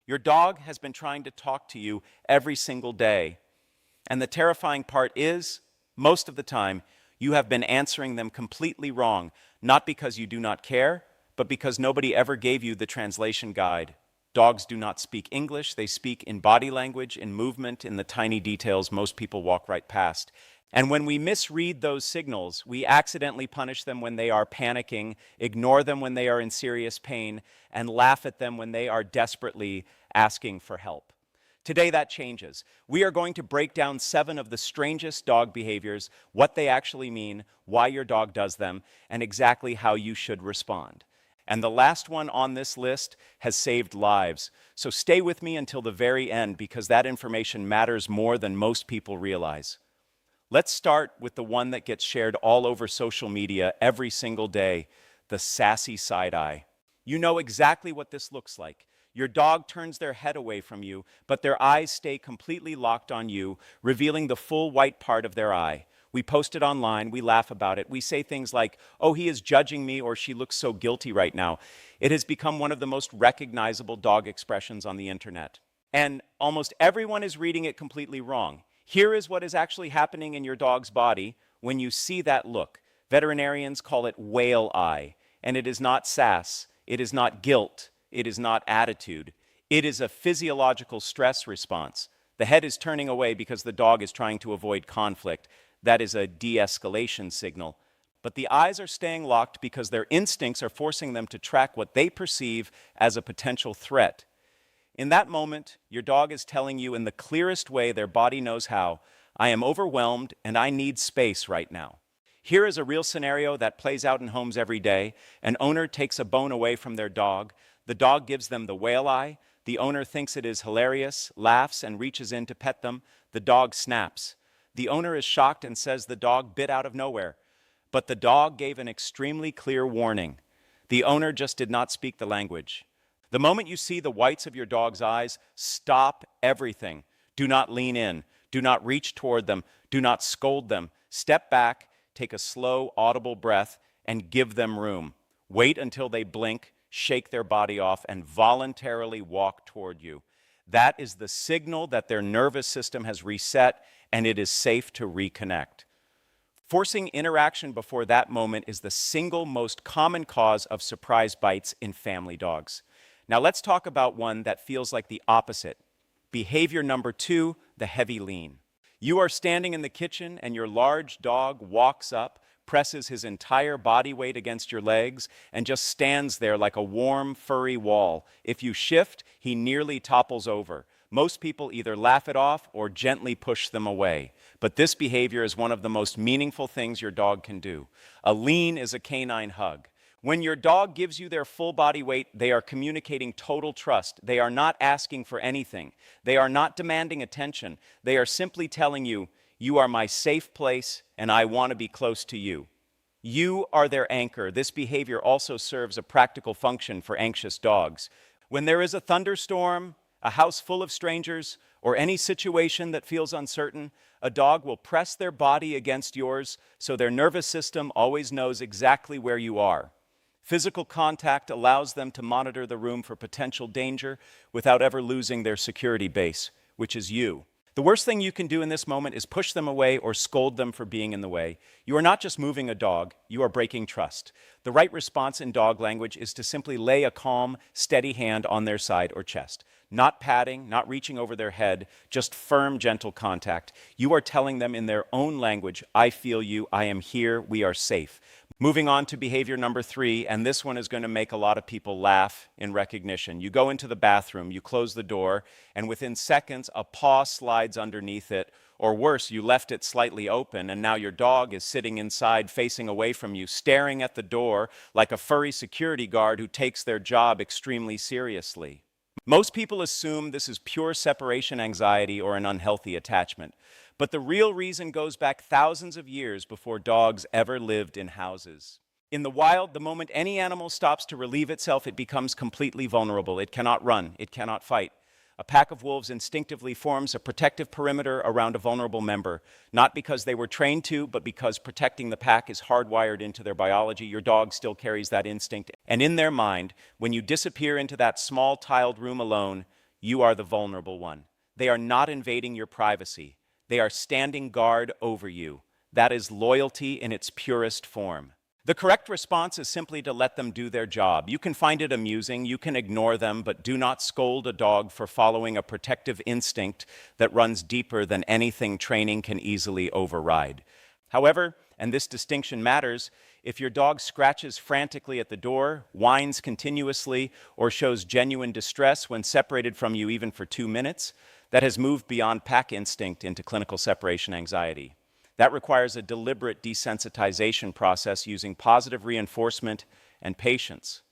Your dog has been trying to talk to you every single day. And the terrifying part is, most of the time, you have been answering them completely wrong, not because you do not care, but because nobody ever gave you the translation guide. Dogs do not speak English. They speak in body language, in movement, in the tiny details most people walk right past. And when we misread those signals, we accidentally punish them when they are panicking, ignore them when they are in serious pain, and laugh at them when they are desperately asking for help. Today that changes. We are going to break down 7 of the strangest dog behaviors, what they actually mean, why your dog does them, and exactly how you should respond. And the last one on this list has saved lives. So stay with me until the very end because that information matters more than most people realize. Let's start with the one that gets shared all over social media every single day, the sassy side eye. You know exactly what this looks like. Your dog turns their head away from you, but their eyes stay completely locked on you, revealing the full white part of their eye. We post it online, we laugh about it, we say things like, "Oh, he is judging me," or "She looks so guilty right now." It has become one of the most recognizable dog expressions on the internet. And almost everyone is reading it completely wrong. Here is what is actually happening in your dog's body when you see that look. Veterinarians call it whale eye, and it is not sass, it is not guilt, it is not attitude. It is a physiological stress response. The head is turning away because the dog is trying to avoid conflict. That is a de-escalation signal. But the eyes are staying locked because their instincts are forcing them to track what they perceive as a potential threat. In that moment, your dog is telling you in the clearest way their body knows how, "I am overwhelmed and I need space right now." Here is a real scenario that plays out in homes every day. An owner takes a bone away from their dog. The dog gives them the whale eye. The owner thinks it is hilarious, laughs, and reaches in to pet them. The dog snaps. The owner is shocked and says the dog bit out of nowhere. But the dog gave an extremely clear warning. The owner just did not speak the language. The moment you see the whites of your dog's eyes, stop everything. Do not lean in. Do not reach toward them. Do not scold them. Step back, take a slow, audible breath, and give them room. Wait until they blink, shake their body off, and voluntarily walk toward you. That is the signal that their nervous system has reset and it is safe to reconnect. Forcing interaction before that moment is the single most common cause of surprise bites in family dogs. Now let's talk about one that feels like the opposite. Behavior number 2, the heavy lean. You are standing in the kitchen and your large dog walks up, presses his entire body weight against your legs, and just stands there like a warm, furry wall. If you shift, he nearly topples over. Most people either laugh it off or gently push them away. But this behavior is one of the most meaningful things your dog can do. A lean is a canine hug. When your dog gives you their full body weight, they are communicating total trust. They are not asking for anything. They are not demanding attention. They are simply telling you, "You are my safe place and I want to be close to you." You are their anchor. This behavior also serves a practical function for anxious dogs. When there is a thunderstorm, a house full of strangers, or any situation that feels uncertain, a dog will press their body against yours so their nervous system always knows exactly where you are. Physical contact allows them to monitor the room for potential danger without ever losing their security base, which is you. The worst thing you can do in this moment is push them away or scold them for being in the way. You are not just moving a dog, you are breaking trust. The right response in dog language is to simply lay a calm, steady hand on their side or chest. Not patting, not reaching over their head, just firm, gentle contact. You are telling them in their own language, "I feel you, I am here, we are safe." Moving on to behavior number 3, and this one is going to make a lot of people laugh in recognition. You go into the bathroom, you close the door, and within seconds, a paw slides underneath it, or worse, you left it slightly open, and now your dog is sitting inside, facing away from you, staring at the door like a furry security guard who takes their job extremely seriously. Most people assume this is pure separation anxiety or an unhealthy attachment. But the real reason goes back thousands of years before dogs ever lived in houses. In the wild, the moment any animal stops to relieve itself, it becomes completely vulnerable. It cannot run, it cannot fight. A pack of wolves instinctively forms a protective perimeter around a vulnerable member, not because they were trained to, but because protecting the pack is hardwired into their biology. Your dog still carries that instinct. And in their mind, when you disappear into that small tiled room alone, You are the vulnerable one. They are not invading your privacy. They are standing guard over you. That is loyalty in its purest form. The correct response is simply to let them do their job. You can find it amusing, you can ignore them, but do not scold a dog for following a protective instinct that runs deeper than anything training can easily override. However, and this distinction matters, if your dog scratches frantically at the door, whines continuously, or shows genuine distress when separated from you even for 2 minutes, that has moved beyond pack instinct into clinical separation anxiety. That requires a deliberate desensitization process using positive reinforcement and patience.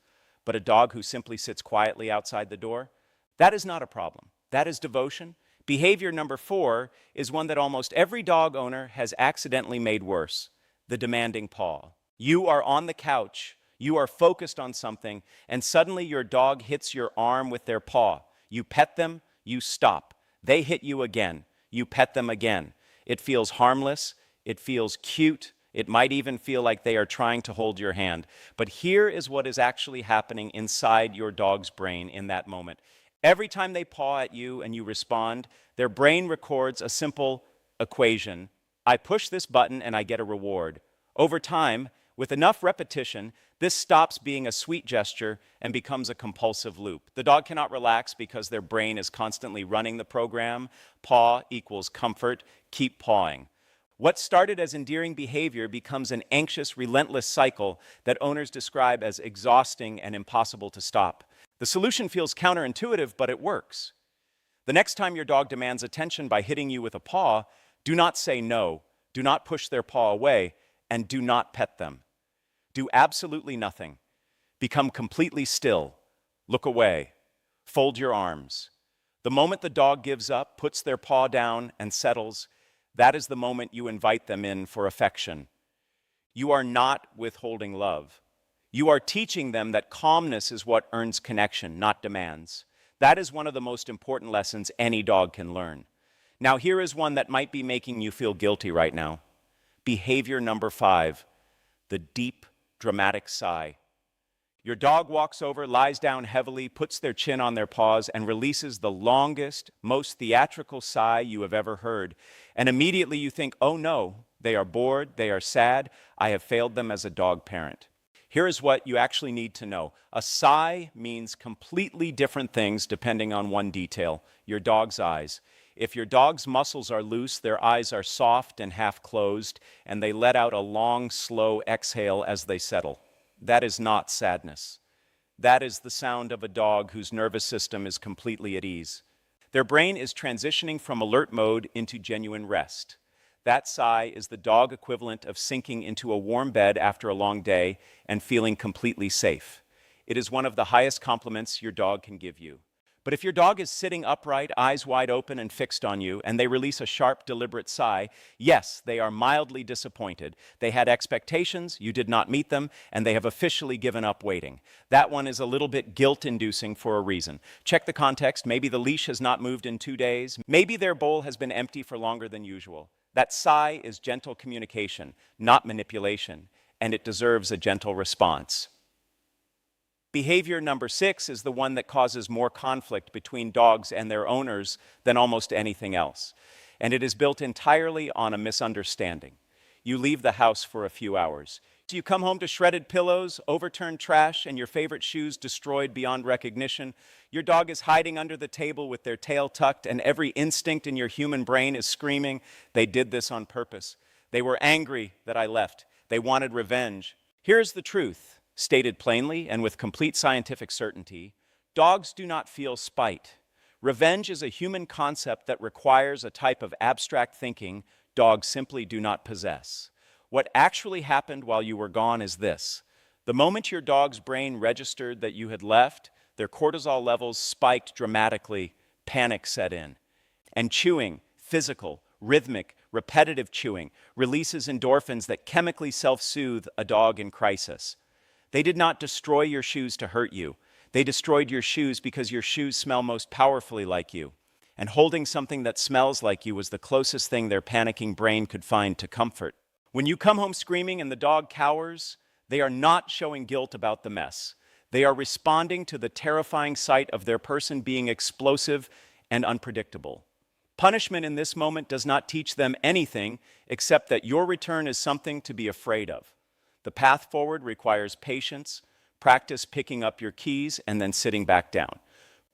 But a dog who simply sits quietly outside the door, that is not a problem. That is devotion. Behavior number 4 is one that almost every dog owner has accidentally made worse: the demanding paw. You are on the couch, you are focused on something, and suddenly your dog hits your arm with their paw. You pet them, you stop. They hit you again. You pet them again. It feels harmless, it feels cute, it might even feel like they are trying to hold your hand. But here is what is actually happening inside your dog's brain in that moment. Every time they paw at you and you respond, their brain records a simple equation. I push this button and I get a reward. Over time, with enough repetition, this stops being a sweet gesture and becomes a compulsive loop. The dog cannot relax because their brain is constantly running the program. Paw equals comfort, keep pawing. What started as endearing behavior becomes an anxious, relentless cycle that owners describe as exhausting and impossible to stop. The solution feels counterintuitive, but it works. The next time your dog demands attention by hitting you with a paw, do not say no, do not push their paw away, and do not pet them. Do absolutely nothing. Become completely still. Look away. Fold your arms. The moment the dog gives up, puts their paw down, and settles, that is the moment you invite them in for affection. You are not withholding love. You are teaching them that calmness is what earns connection, not demands. That is one of the most important lessons any dog can learn. Now, here is one that might be making you feel guilty right now. Behavior number 5, the deep, dramatic sigh. Your dog walks over, lies down heavily, puts their chin on their paws, and releases the longest, most theatrical sigh you have ever heard. And immediately you think, oh no, they are bored, they are sad, I have failed them as a dog parent. Here is what you actually need to know. A sigh means completely different things depending on one detail: your dog's eyes. If your dog's muscles are loose, their eyes are soft and half closed, and they let out a long, slow exhale as they settle. That is not sadness. That is the sound of a dog whose nervous system is completely at ease. Their brain is transitioning from alert mode into genuine rest. That sigh is the dog equivalent of sinking into a warm bed after a long day and feeling completely safe. It is one of the highest compliments your dog can give you. But if your dog is sitting upright, eyes wide open and fixed on you, and they release a sharp, deliberate sigh, yes, they are mildly disappointed. They had expectations, you did not meet them, and they have officially given up waiting. That one is a little bit guilt-inducing for a reason. Check the context. Maybe the leash has not moved in 2 days. Maybe their bowl has been empty for longer than usual. That sigh is gentle communication, not manipulation, and it deserves a gentle response. Behavior number 6 is the one that causes more conflict between dogs and their owners than almost anything else. And it is built entirely on a misunderstanding. You leave the house for a few hours. You come home to shredded pillows, overturned trash, and your favorite shoes destroyed beyond recognition. Your dog is hiding under the table with their tail tucked, and every instinct in your human brain is screaming, they did this on purpose. They were angry that I left. They wanted revenge. Here's the truth. Stated plainly and with complete scientific certainty, dogs do not feel spite. Revenge is a human concept that requires a type of abstract thinking dogs simply do not possess. What actually happened while you were gone is this: the moment your dog's brain registered that you had left, their cortisol levels spiked dramatically, panic set in. And chewing, physical, rhythmic, repetitive chewing, releases endorphins that chemically self-soothe a dog in crisis. They did not destroy your shoes to hurt you. They destroyed your shoes because your shoes smell most powerfully like you. And holding something that smells like you was the closest thing their panicking brain could find to comfort. When you come home screaming and the dog cowers, they are not showing guilt about the mess. They are responding to the terrifying sight of their person being explosive and unpredictable. Punishment in this moment does not teach them anything except that your return is something to be afraid of. The path forward requires patience. Practice picking up your keys and then sitting back down.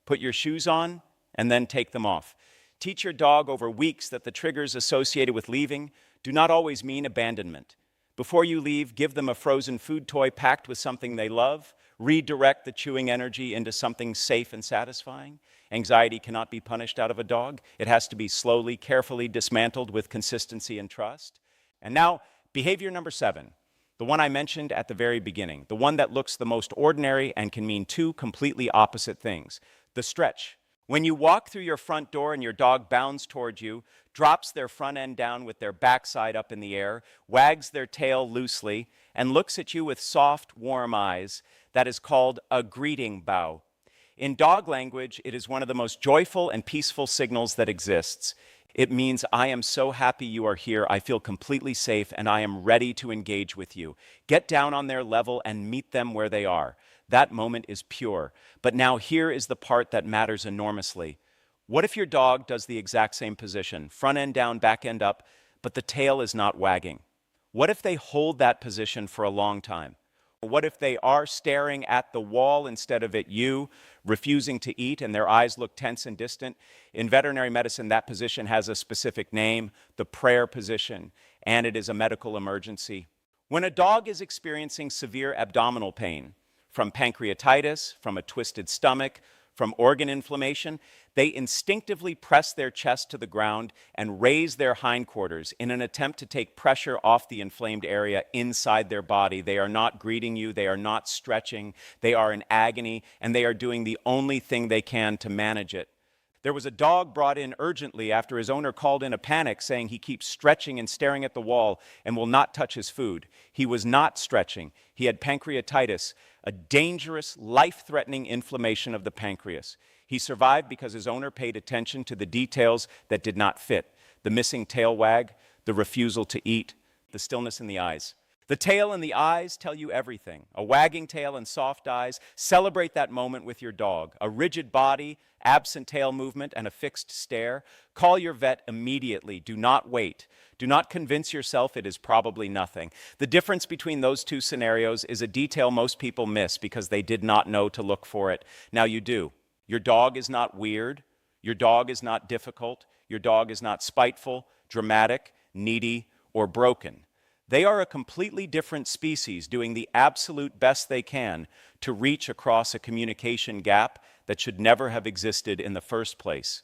Put your shoes on and then take them off. Teach your dog over weeks that the triggers associated with leaving do not always mean abandonment. Before you leave, give them a frozen food toy packed with something they love. Redirect the chewing energy into something safe and satisfying. Anxiety cannot be punished out of a dog. It has to be slowly, carefully dismantled with consistency and trust. And now, behavior number 7, the one I mentioned at the very beginning, the one that looks the most ordinary and can mean two completely opposite things. The stretch. When you walk through your front door and your dog bounds towards you, drops their front end down with their backside up in the air, wags their tail loosely, and looks at you with soft, warm eyes, that is called a greeting bow. In dog language, it is one of the most joyful and peaceful signals that exists. It means, I am so happy you are here, I feel completely safe, and I am ready to engage with you. Get down on their level and meet them where they are. That moment is pure. But now here is the part that matters enormously. What if your dog does the exact same position, front end down, back end up, but the tail is not wagging? What if they hold that position for a long time? What if they are staring at the wall instead of at you, refusing to eat, and their eyes look tense and distant? In veterinary medicine, that position has a specific name, the prayer position, and it is a medical emergency. When a dog is experiencing severe abdominal pain, from pancreatitis, from a twisted stomach, from organ inflammation, they instinctively press their chest to the ground and raise their hindquarters in an attempt to take pressure off the inflamed area inside their body. They are not greeting you, they are not stretching, they are in agony, and they are doing the only thing they can to manage it. There was a dog brought in urgently after his owner called in a panic saying he keeps stretching and staring at the wall and will not touch his food. He was not stretching. He had pancreatitis, a dangerous, life-threatening inflammation of the pancreas. He survived because his owner paid attention to the details that did not fit: the missing tail wag, the refusal to eat, the stillness in the eyes. The tail and the eyes tell you everything. A wagging tail and soft eyes. Celebrate that moment with your dog. A rigid body, absent tail movement, and a fixed stare. Call your vet immediately. Do not wait. Do not convince yourself it is probably nothing. The difference between those two scenarios is a detail most people miss because they did not know to look for it. Now you do. Your dog is not weird. Your dog is not difficult. Your dog is not spiteful, dramatic, needy, or broken. They are a completely different species doing the absolute best they can to reach across a communication gap that should never have existed in the first place.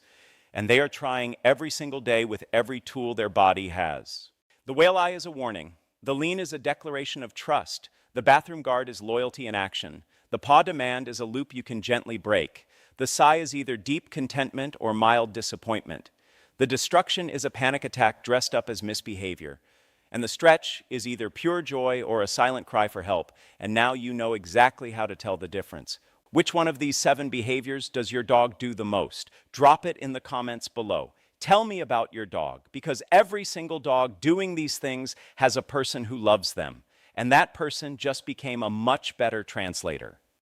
And they are trying every single day with every tool their body has. The whale eye is a warning. The lean is a declaration of trust. The bathroom guard is loyalty in action. The paw demand is a loop you can gently break. The sigh is either deep contentment or mild disappointment. The destruction is a panic attack dressed up as misbehavior. And the stretch is either pure joy or a silent cry for help. And now you know exactly how to tell the difference. Which one of these 7 behaviors does your dog do the most? Drop it in the comments below. Tell me about your dog, because every single dog doing these things has a person who loves them. And that person just became a much better translator.